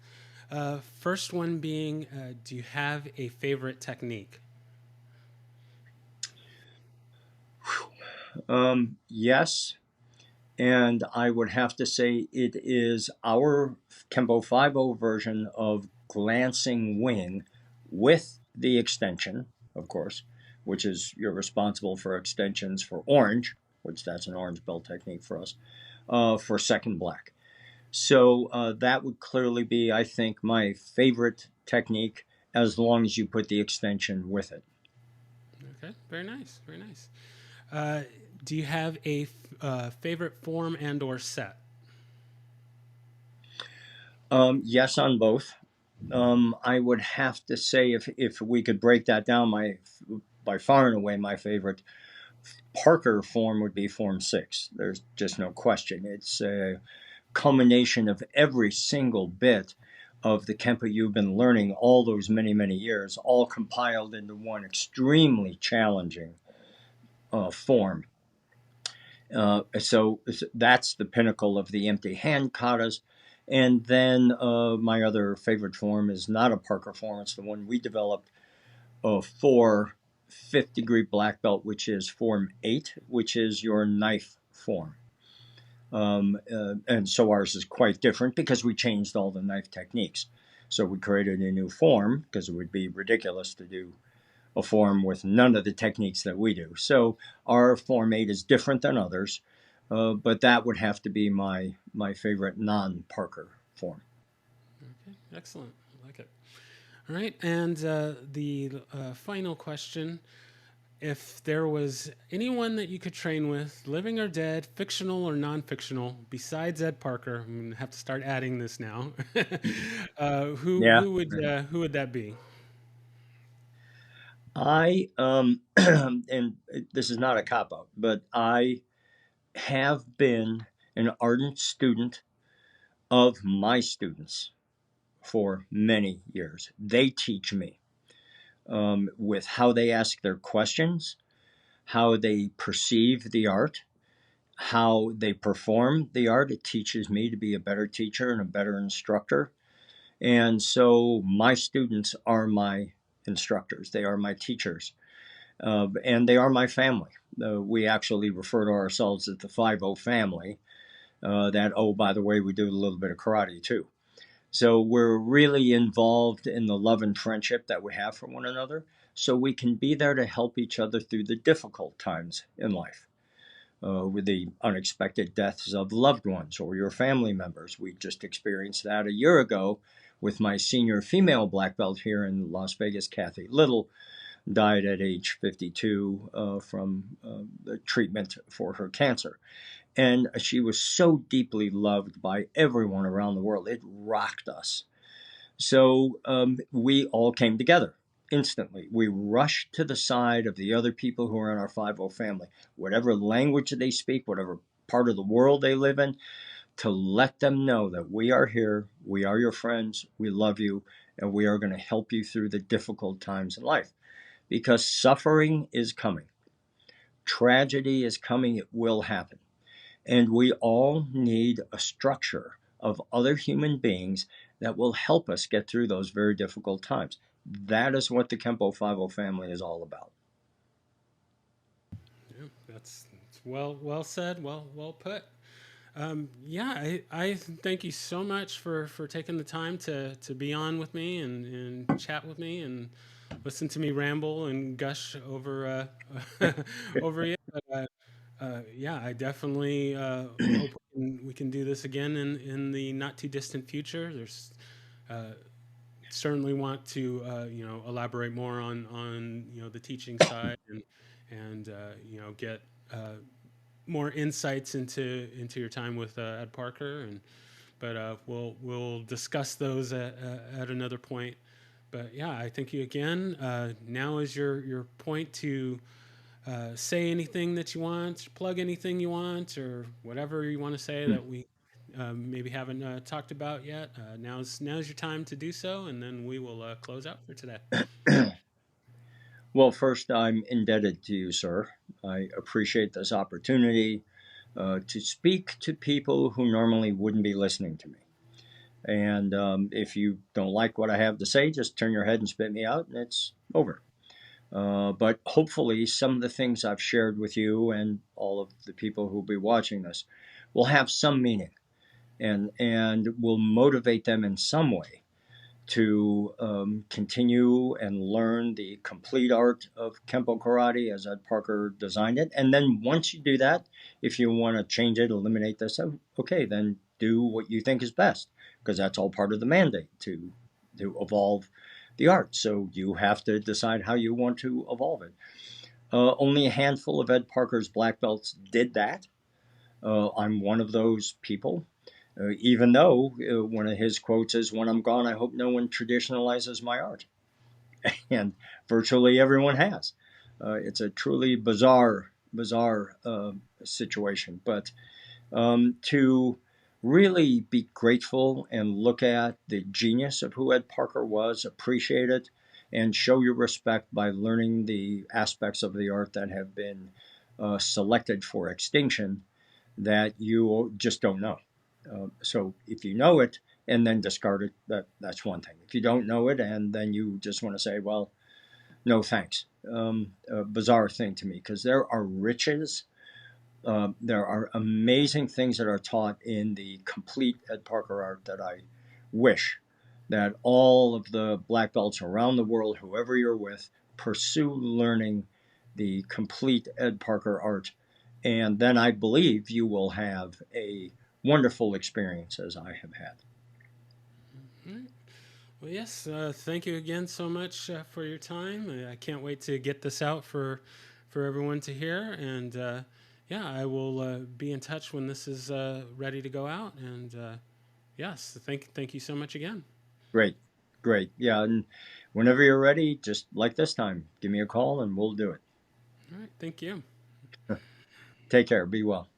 First one being, do you have a favorite technique? Yes. And I would have to say it is our Kempo 5.0 version of glancing wing with the extension, of course, which is you're responsible for extensions for orange, which that's an orange belt technique for us, for second black. So that would clearly be, I think, my favorite technique as long as you put the extension with it. Okay, very nice, very nice. Uh, do you have a favorite form and/or set? Yes, on both. I would have to say if we could break that down, by far and away my favorite Parker form would be Form 6. There's just no question. It's a culmination of every single bit of the Kempo you've been learning all those many, many years, all compiled into one extremely challenging form. So that's the pinnacle of the empty hand katas. And then my other favorite form is not a Parker form. It's the one we developed for fifth degree black belt, which is Form 8, which is your knife form. And so ours is quite different because we changed all the knife techniques. So we created a new form because it would be ridiculous to do a form with none of the techniques that we do. So our Form 8 is different than others, but that would have to be my favorite non-Parker form. Okay, excellent. I like it. All right, and the final question: if there was anyone that you could train with, living or dead, fictional or non-fictional, besides Ed Parker, I'm gonna have to start adding this now. Yeah, Who would that be? I and this is not a cop out, but I have been an ardent student of my students for many years. They teach me with how they ask their questions, how they perceive the art, how they perform the art. It teaches me to be a better teacher and a better instructor. And so my students are my instructors, they are my teachers, and they are my family. We actually refer to ourselves as the 5.0 family. Oh, by the way, we do a little bit of karate too. So we're really involved in the love and friendship that we have for one another, so we can be there to help each other through the difficult times in life. With the unexpected deaths of loved ones or your family members. We just experienced that a year ago with my senior female black belt here in Las Vegas, Kathy Little, died at age 52 from the treatment for her cancer. And she was so deeply loved by everyone around the world. It rocked us. So we all came together instantly. We rushed to the side of the other people who are in our 5.0 family, whatever language they speak, whatever part of the world they live in, to let them know that we are here, we are your friends, we love you, and we are going to help you through the difficult times in life. Because suffering is coming, tragedy is coming, it will happen. And we all need a structure of other human beings that will help us get through those very difficult times. That is what the Kempo 50 family is all about. Yeah, that's well said, well put. Yeah, I thank you so much for taking the time to be on with me and chat with me and listen to me ramble and gush over over you. But, yeah, I definitely hope we can do this again in the not too distant future. There's uh, certainly want to elaborate more on the teaching side and get more insights into your time with Ed Parker, and but we'll discuss those at another point. But yeah, I thank you again. Now is your point to say anything that you want, plug anything you want, or whatever you want to say that we maybe haven't talked about yet. Now's your time to do so, and then we will close out for today. Well, first, I'm indebted to you, sir. I appreciate this opportunity to speak to people who normally wouldn't be listening to me. And if you don't like what I have to say, just turn your head and spit me out, and it's over. But hopefully, some of the things I've shared with you and all of the people who will be watching this will have some meaning and will motivate them in some way to continue and learn the complete art of Kempo Karate as Ed Parker designed it. And then once you do that, if you want to change it, eliminate this, okay, then do what you think is best, because that's all part of the mandate to evolve the art. So you have to decide how you want to evolve it. Only a handful of Ed Parker's black belts did that. I'm one of those people. Even though one of his quotes is, "When I'm gone, I hope no one traditionalizes my art." And virtually everyone has. It's a truly bizarre situation. But to really be grateful and look at the genius of who Ed Parker was, appreciate it, and show your respect by learning the aspects of the art that have been selected for extinction that you just don't know. So if you know it and then discard it, that's one thing. If you don't know it and then you just want to say, well, no thanks. A bizarre thing to me, because there are riches, there are amazing things that are taught in the complete Ed Parker art that I wish that all of the black belts around the world, whoever you're with, pursue learning the complete Ed Parker art. And then I believe you will have a wonderful experience as I have had. All right. Well, yes. Thank you again so much for your time. I can't wait to get this out for everyone to hear. And yeah, I will be in touch when this is ready to go out. And yes, thank you so much again. Great, great. Yeah, and whenever you're ready, just like this time, give me a call and we'll do it. All right. Thank you. Take care. Be well.